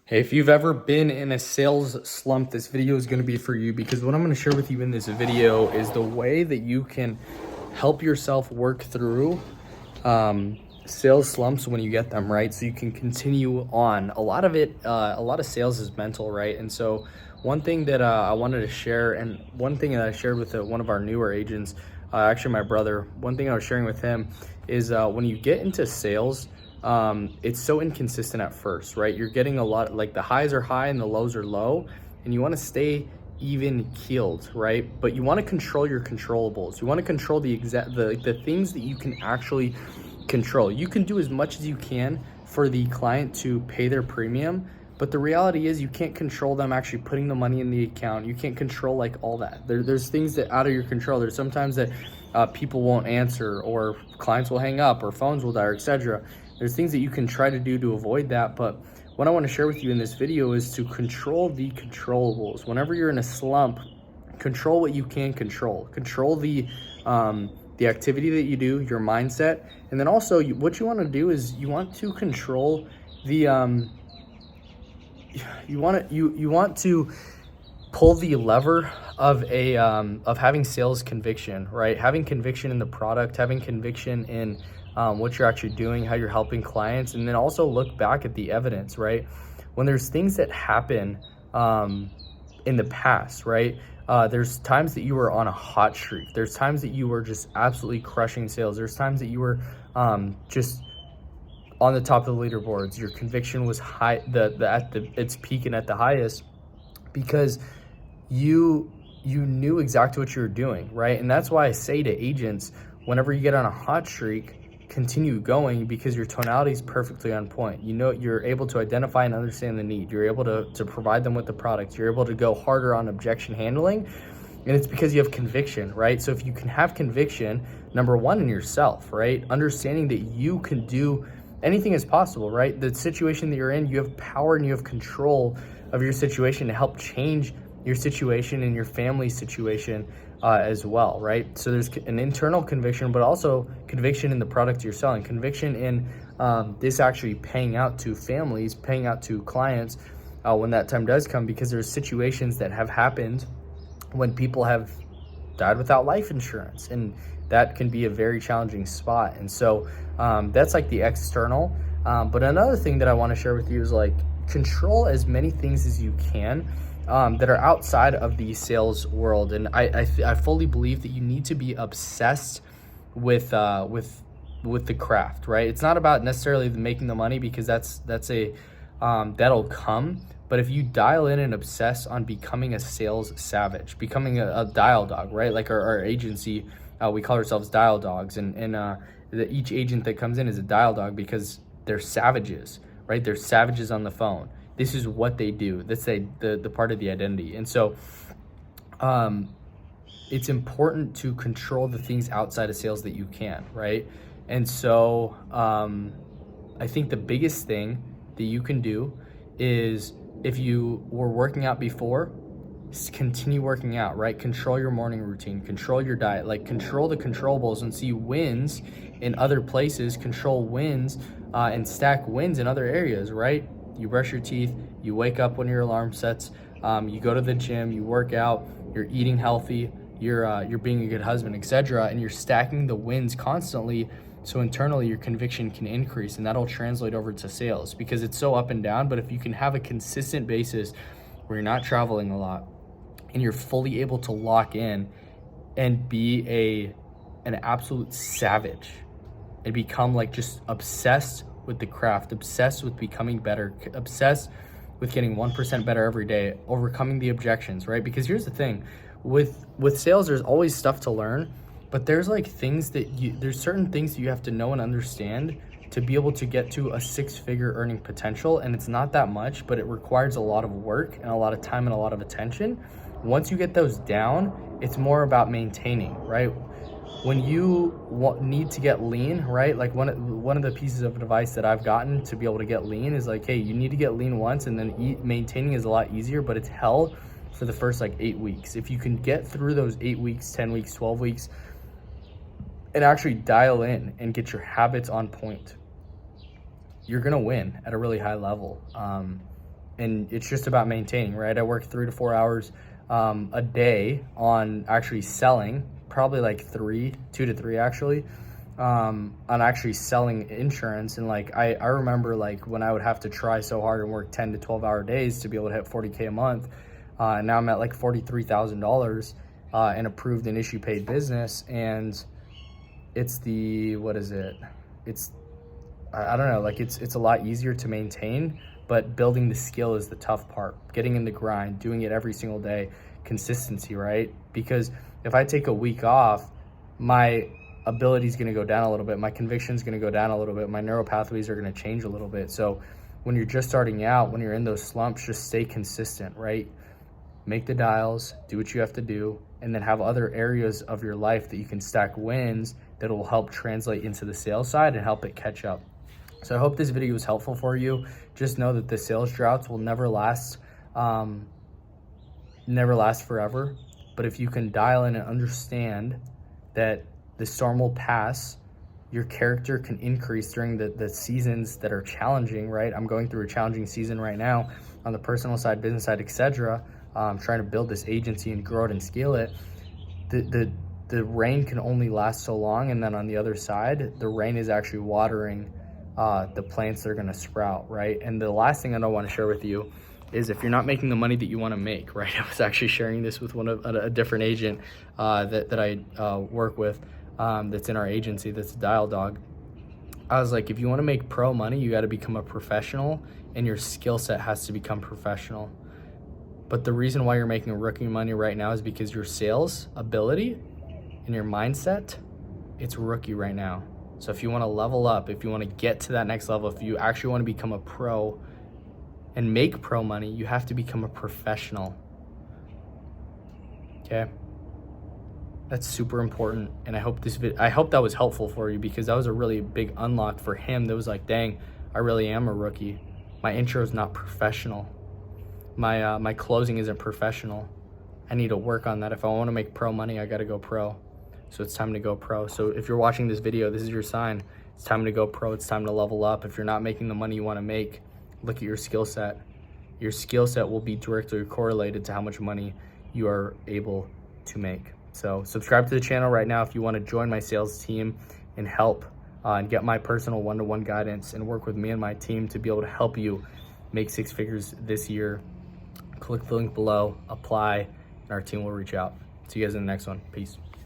Hey, if you've ever been in a sales slump, this video is going to be for you, because what I'm going to share with you in this video is the way that you can help yourself work through sales slumps when you get them, right? So you can continue on. A lot of sales is mental, right? And so one thing that I wanted to share, and one thing that I shared with one of our newer agents, actually my brother, one thing I was sharing with him is when you get into sales, it's so inconsistent at first, right? You're getting a lot, like the highs are high and the lows are low, and you want to stay even keeled, right? But you want to control your controllables. You want to control the things that you can actually control. You can do as much as you can for the client to pay their premium, but the reality is you can't control them actually putting the money in the account. You can't control like all that. There's things that out of your control. There's sometimes that people won't answer, or clients will hang up, or phones will die, or etc. There's things that you can try to do to avoid that, but what I want to share with you in this video is to control the controllables. Whenever you're in a slump, control what you can control. Control the activity that you do, your mindset, and then also what you want to do is you want to control the you want to pull the lever of of having sales conviction, right? Having conviction in the product, having conviction in what you're actually doing, how you're helping clients, and then also look back at the evidence, right? When there's things that happen in the past, right? There's times that you were on a hot streak. There's times that you were just absolutely crushing sales. There's times that you were just on the top of the leaderboards. Your conviction was high, at its peak and at the highest, because you knew exactly what you were doing, right? And that's why I say to agents, whenever you get on a hot streak, continue going, because your tonality is perfectly on point. You know, you're able to identify and understand the need. You're able to provide them with the product. You're able to go harder on objection handling, and it's because you have conviction, right? So if you can have conviction, number one, in yourself, right? Understanding that you can do anything is possible, right? The situation that you're in, you have power and you have control of your situation to help change your situation and your family situation as well, right? So there's an internal conviction, but also conviction in the product you're selling, conviction in this actually paying out to families, paying out to clients when that time does come, because there's situations that have happened when people have died without life insurance, and that can be a very challenging spot. And so that's like the external. But another thing that I want to share with you is like control as many things as you can that are outside of the sales world. And I fully believe that you need to be obsessed with the craft, right? It's not about necessarily making the money, because that's a that'll come. But if you dial in and obsess on becoming a sales savage, becoming a dial dog, right? Like our agency, we call ourselves dial dogs, and each agent that comes in is a dial dog because they're savages, right? They're savages on the phone. This is what they do. That's the part of the identity. And so it's important to control the things outside of sales that you can, right? And so I think the biggest thing that you can do is, if you were working out before, continue working out, right? Control your morning routine, control your diet, like control the controllables and see wins in other places, control wins and stack wins in other areas, right? You brush your teeth, you wake up when your alarm sets, you go to the gym, you work out, you're eating healthy, you're being a good husband, etc. And you're stacking the wins constantly, so internally your conviction can increase, and that'll translate over to sales, because it's so up and down. But if you can have a consistent basis where you're not traveling a lot and you're fully able to lock in and be an absolute savage and become like just obsessed with the craft, obsessed with becoming better, obsessed with getting 1% better every day, overcoming the objections, right? Because here's the thing, with sales, there's always stuff to learn, but there's like things that there's certain things that you have to know and understand to be able to get to a 6-figure earning potential. And it's not that much, but it requires a lot of work and a lot of time and a lot of attention. Once you get those down, it's more about maintaining, right? When you need to get lean, right? Like one of the pieces of advice that I've gotten to be able to get lean is like, hey, you need to get lean once, and then maintaining is a lot easier, but it's hell for the first like 8 weeks. If you can get through those 8 weeks, 10 weeks, 12 weeks, and actually dial in and get your habits on point, you're gonna win at a really high level. and it's just about maintaining, right? I work 3 to 4 hours a day on actually selling, probably like 2 to 3 actually, on actually selling insurance. And like I remember like when I would have to try so hard and work 10 to 12 hour days to be able to hit 40K a month. And now I'm at like $43,000 in approved and issue paid business. And it's I don't know, like it's a lot easier to maintain, but building the skill is the tough part. Getting in the grind, doing it every single day, consistency, right? Because if I take a week off, my ability is going to go down a little bit. My conviction is going to go down a little bit. My neural pathways are going to change a little bit. So when you're just starting out, when you're in those slumps, just stay consistent, right? Make the dials, do what you have to do, and then have other areas of your life that you can stack wins that will help translate into the sales side and help it catch up. So I hope this video was helpful for you. Just know that the sales droughts will never last forever. But if you can dial in and understand that the storm will pass, your character can increase during the seasons that are challenging, right? I'm going through a challenging season right now on the personal side, business side, etc. Trying to build this agency and grow it and scale it. The rain can only last so long, and then on the other side, the rain is actually watering the plants that are going to sprout, right? And the last thing I don't want to share with you is if you're not making the money that you want to make, right? I was actually sharing this with a different agent that I work with that's in our agency, that's a dial dog. I was like, if you want to make pro money, you got to become a professional, and your skill set has to become professional. But the reason why you're making rookie money right now is because your sales ability and your mindset, it's rookie right now. So if you want to level up, if you want to get to that next level, if you actually want to become a pro and make pro money, you have to become a professional. Okay? That's super important. And I hope that was helpful for you, because that was a really big unlock for him. That was like, dang, I really am a rookie. My intro is not professional. My closing isn't professional. I need to work on that. If I want to make pro money, I got to go pro. So it's time to go pro. So if you're watching this video, this is your sign. It's time to go pro. It's time to level up. If you're not making the money you want to make, look at your skill set. Your skill set will be directly correlated to how much money you are able to make. So subscribe to the channel right now if you want to join my sales team and help and get my personal one-to-one guidance and work with me and my team to be able to help you make 6 figures this year. Click the link below, apply, and our team will reach out. See you guys in the next one. Peace.